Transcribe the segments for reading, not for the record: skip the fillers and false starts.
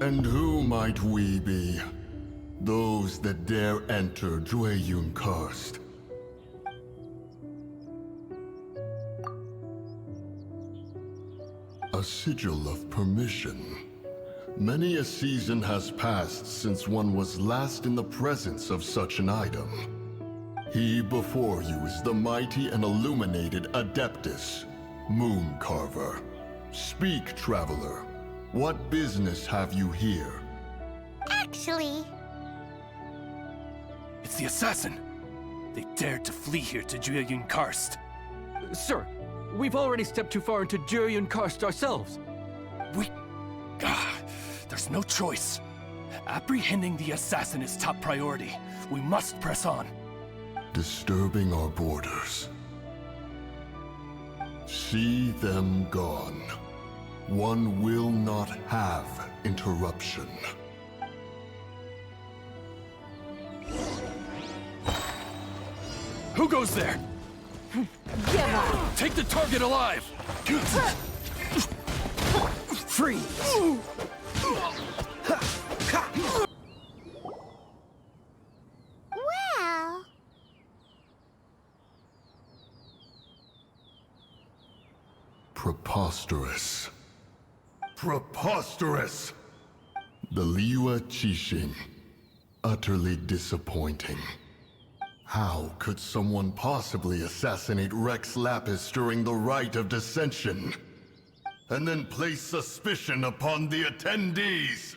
And who might we be? Those that dare enter Jueyun Karst. A sigil of permission. Many a season has passed since one was last in the presence of such an item. He before you is the mighty and illuminated Adeptus, Moon Carver. Speak, traveler. What business have you here? Actually... It's the assassin! They dared to flee here to Jueyun Karst. Sir, we've already stepped too far into Jueyun Karst ourselves. There's no choice. Apprehending the assassin is top priority. We must press on. Disturbing our borders. See them gone. One will not have interruption. Who goes there? Take the target alive! Freeze! Well... Preposterous. Preposterous! The Liua Qixing. Utterly disappointing. How could someone possibly assassinate Rex Lapis during the Rite of Dissension? And then place suspicion upon the attendees?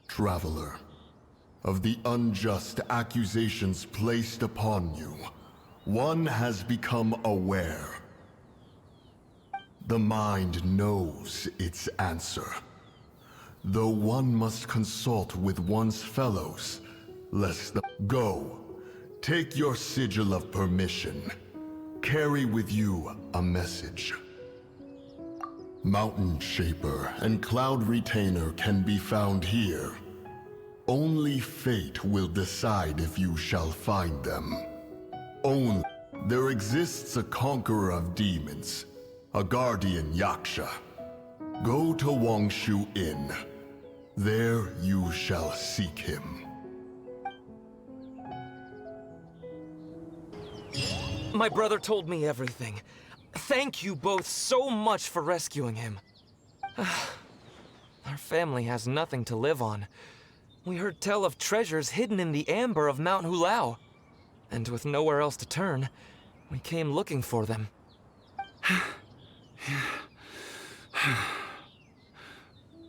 Traveler. Of the unjust accusations placed upon you, one has become aware. The mind knows its answer. Though one must consult with one's fellows, lest the... Go. Take your sigil of permission. Carry with you a message. Mountain Shaper and Cloud Retainer can be found here. Only fate will decide if you shall find them. Only there exists a conqueror of demons, a guardian Yaksha. Go to Wangshu Inn. There you shall seek him. My brother told me everything. Thank you both so much for rescuing him. Our family has nothing to live on. We heard tell of treasures hidden in the amber of Mount Hulao. And with nowhere else to turn, we came looking for them.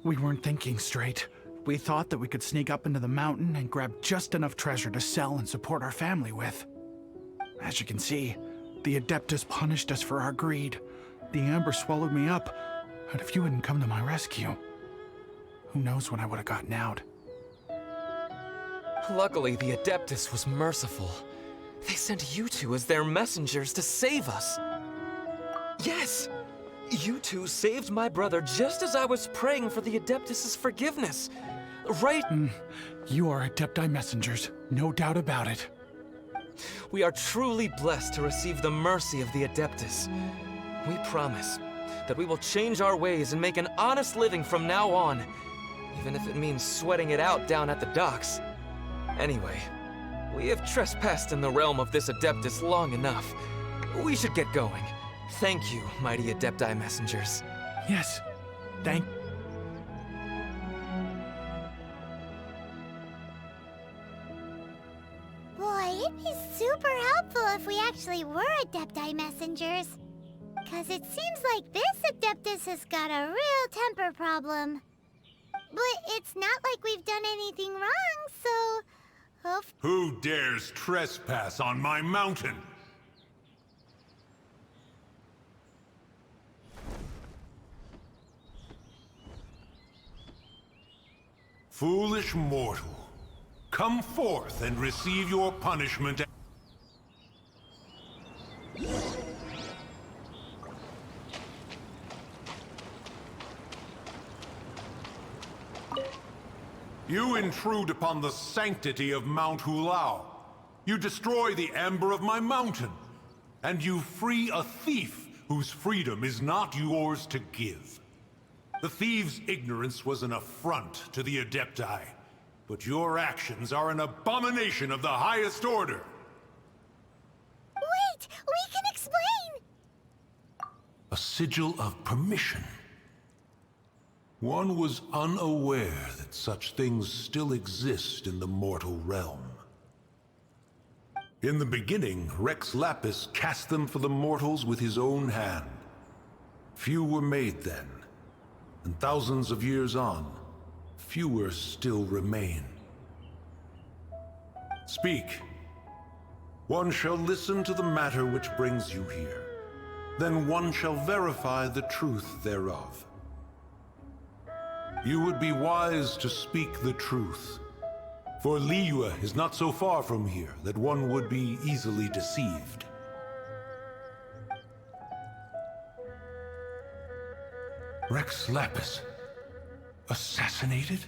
We weren't thinking straight. We thought that we could sneak up into the mountain and grab just enough treasure to sell and support our family with. As you can see, the Adeptus punished us for our greed. The amber swallowed me up, and if you hadn't come to my rescue, who knows when I would have gotten out. Luckily, the Adeptus was merciful. They sent you two as their messengers to save us. Yes! You two saved my brother just as I was praying for the Adeptus' forgiveness. Right? You are Adepti messengers, no doubt about it. We are truly blessed to receive the mercy of the Adeptus. We promise that we will change our ways and make an honest living from now on, even if it means sweating it out down at the docks. Anyway, we have trespassed in the realm of this Adeptus long enough. We should get going. Thank you, mighty Adepti messengers. Yes, thank... Boy, it'd be super helpful if we actually were Adepti messengers. Cause it seems like this Adeptus has got a real temper problem. But it's not like we've done anything wrong, so... Who dares trespass on my mountain? Foolish mortal, come forth and receive your punishment. You intrude upon the sanctity of Mount Hulao. You destroy the amber of my mountain. And you free a thief whose freedom is not yours to give. The thieves' ignorance was an affront to the Adepti, but your actions are an abomination of the highest order. Wait, we can explain! A sigil of permission. One was unaware that such things still exist in the mortal realm. In the beginning, Rex Lapis cast them for the mortals with his own hand. Few were made then, and thousands of years on, fewer still remain. Speak. One shall listen to the matter which brings you here. Then one shall verify the truth thereof. You would be wise to speak the truth, for Liyue is not so far from here that one would be easily deceived. Rex Lapis, assassinated?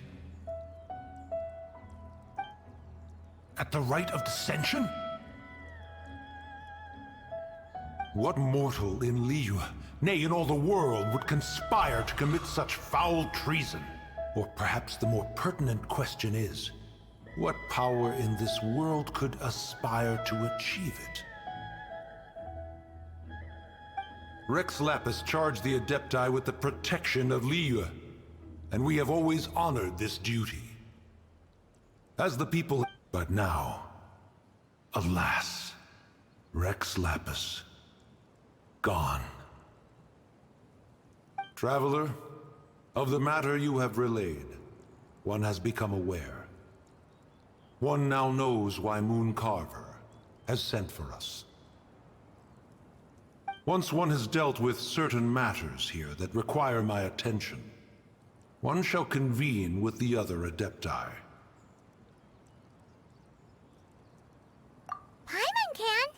At the rite of dissension? What mortal in Liyue, nay, in all the world, would conspire to commit such foul treason? Or perhaps the more pertinent question is, what power in this world could aspire to achieve it? Rex Lapis charged the Adepti with the protection of Liyue, and we have always honored this duty. As the people... But now, alas, Rex Lapis, gone. Traveler, of the matter you have relayed, one has become aware. One now knows why Moon Carver has sent for us. Once one has dealt with certain matters here that require my attention, one shall convene with the other Adepti. Paimon can!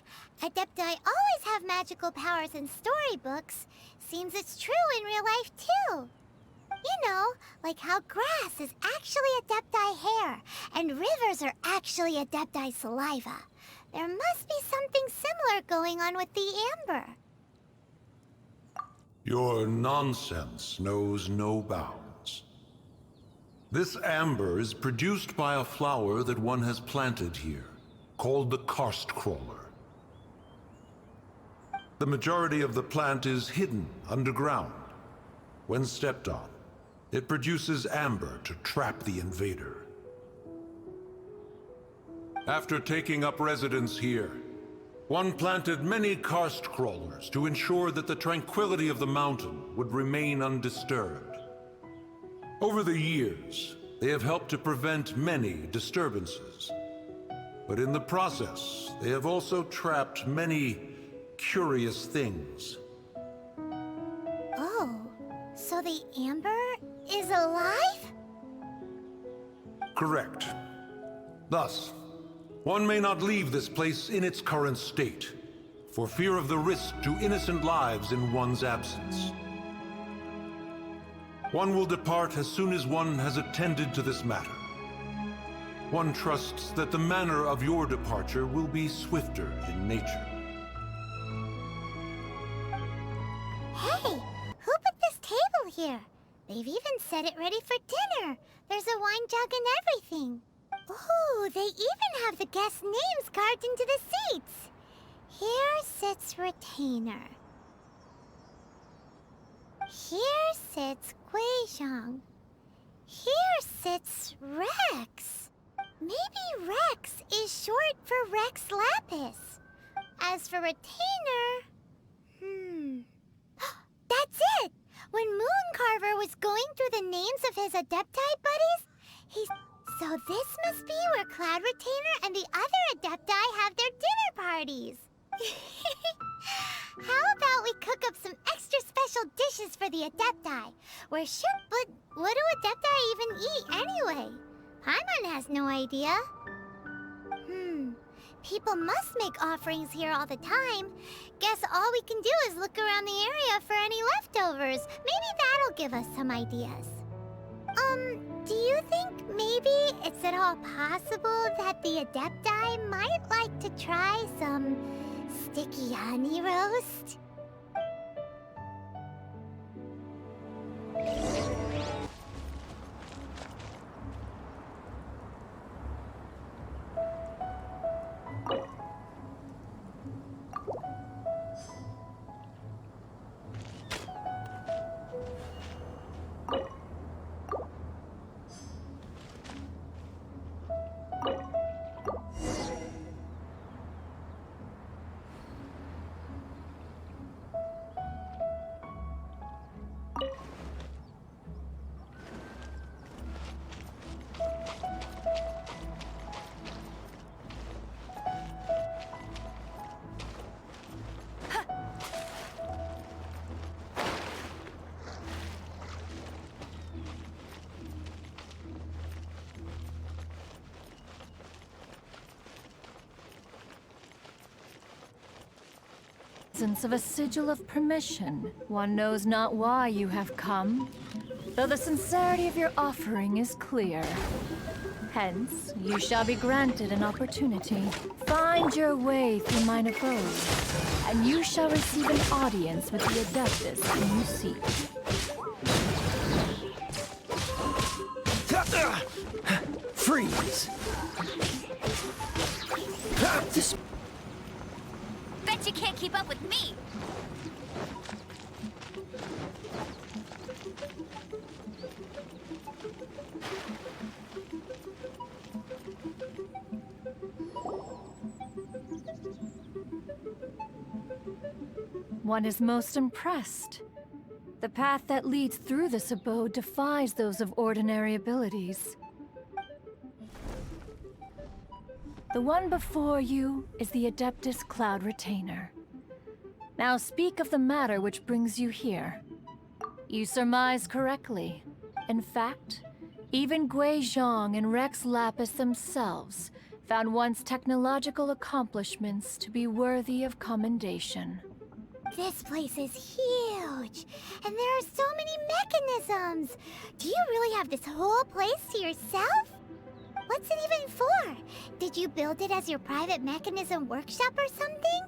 Adepti always have magical powers in storybooks. Seems it's true in real life, too. You know, like how grass is actually Adepti hair, and rivers are actually Adepti saliva. There must be something similar going on with the amber. Your nonsense knows no bounds. This amber is produced by a flower that one has planted here, called the karst crawler. The majority of the plant is hidden underground. When stepped on, it produces amber to trap the invader. After taking up residence here, one planted many karst crawlers to ensure that the tranquility of the mountain would remain undisturbed. Over the years, they have helped to prevent many disturbances. But in the process, they have also trapped many curious things. Oh, so the amber is alive? Correct. Thus, one may not leave this place in its current state, for fear of the risk to innocent lives in one's absence. One will depart as soon as one has attended to this matter. One trusts that the manner of your departure will be swifter in nature. Hey, who put this table here? They've even set it ready for dinner. There's a wine jug and everything. Ooh, they even have the guests' names carved into the seats. Here sits Retainer. Here sits Guizhong. Here sits Rex. Maybe Rex is short for Rex Lapis. As for Retainer... That's it! When Mooncarver was going through the names of his Adepti buddies, he... So this must be where Cloud Retainer and the other Adepti have their dinner parties. How about we cook up some extra special dishes for the Adepti? But what do Adepti even eat anyway? Paimon has no idea. People must make offerings here all the time. Guess all we can do is look around the area for any leftovers. Maybe that'll give us some ideas. Do you think maybe it's at all possible that the Adepti might like to try some sticky honey roast? absence of a sigil of permission, one knows not why you have come, though the sincerity of your offering is clear. Hence, you shall be granted an opportunity. Find your way through mine abode, and you shall receive an audience with the Adeptus whom you seek. Freeze! Bet you can't keep up with me! One is most impressed. The path that leads through this abode defies those of ordinary abilities. The one before you is the Adeptus Cloud Retainer. Now speak of the matter which brings you here. You surmise correctly. In fact, even Gui Zhang and Rex Lapis themselves found one's technological accomplishments to be worthy of commendation. This place is huge, and there are so many mechanisms. Do you really have this whole place to yourself? What's it even for? Did you build it as your private mechanism workshop or something?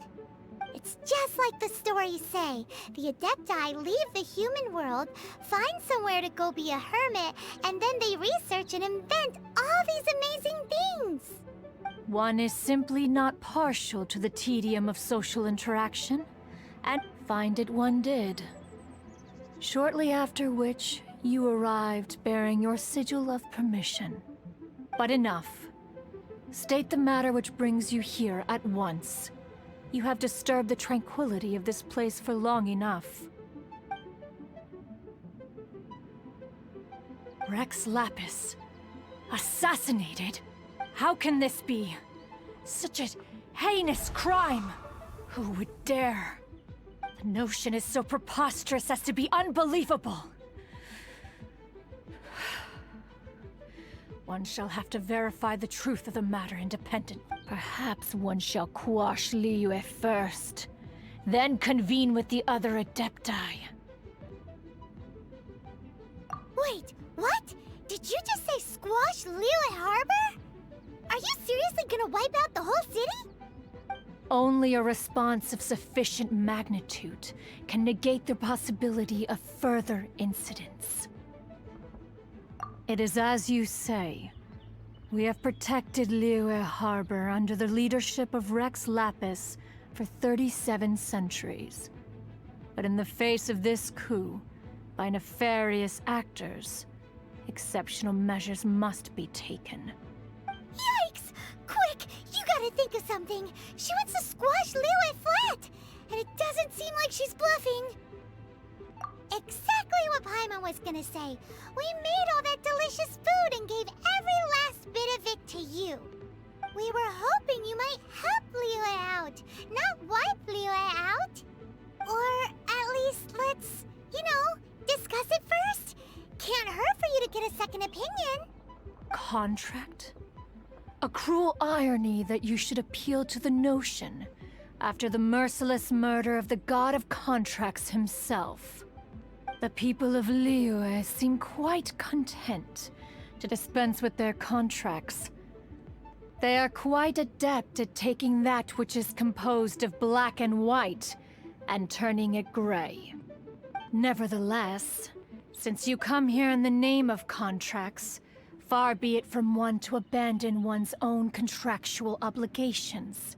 It's just like the stories say. The Adepti leave the human world, find somewhere to go be a hermit, and then they research and invent all these amazing things. One is simply not partial to the tedium of social interaction, and find it one did. Shortly after which, you arrived bearing your sigil of permission. But enough. State the matter which brings you here at once. You have disturbed the tranquility of this place for long enough. Rex Lapis. Assassinated? How can this be? Such a heinous crime! Who would dare? The notion is so preposterous as to be unbelievable. One shall have to verify the truth of the matter independently. Perhaps one shall quash Liyue first, then convene with the other Adepti. Wait, what? Did you just say squash Liyue Harbor? Are you seriously gonna wipe out the whole city? Only a response of sufficient magnitude can negate the possibility of further incidents. It is as you say. We have protected Liyue Harbor under the leadership of Rex Lapis for 37 centuries. But in the face of this coup, by nefarious actors, exceptional measures must be taken. Yikes! Quick, you gotta think of something. She wants to squash Liyue flat, and it doesn't seem like she's bluffing. Exactly what Paimon was gonna say. We made all that delicious food and gave every last bit of it to you. We were hoping you might help Liyue out, not wipe Liyue out. Or at least let's, discuss it first. Can't hurt for you to get a second opinion. Contract? A cruel irony that you should appeal to the notion after the merciless murder of the god of contracts himself. The people of Liyue seem quite content to dispense with their contracts. They are quite adept at taking that which is composed of black and white and turning it gray. Nevertheless, since you come here in the name of contracts, far be it from one to abandon one's own contractual obligations.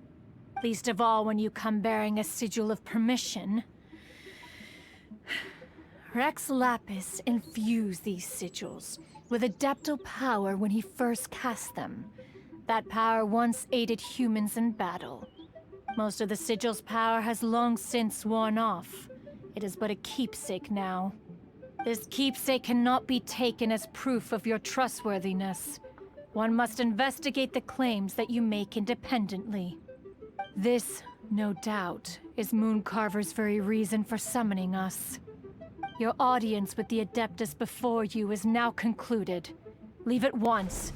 Least of all when you come bearing a sigil of permission. Rex Lapis infused these sigils with adeptal power when he first cast them. That power once aided humans in battle. Most of the sigil's power has long since worn off. It is but a keepsake now. This keepsake cannot be taken as proof of your trustworthiness. One must investigate the claims that you make independently. This, no doubt, is Mooncarver's very reason for summoning us. Your audience with the Adeptus before you is now concluded. Leave at once,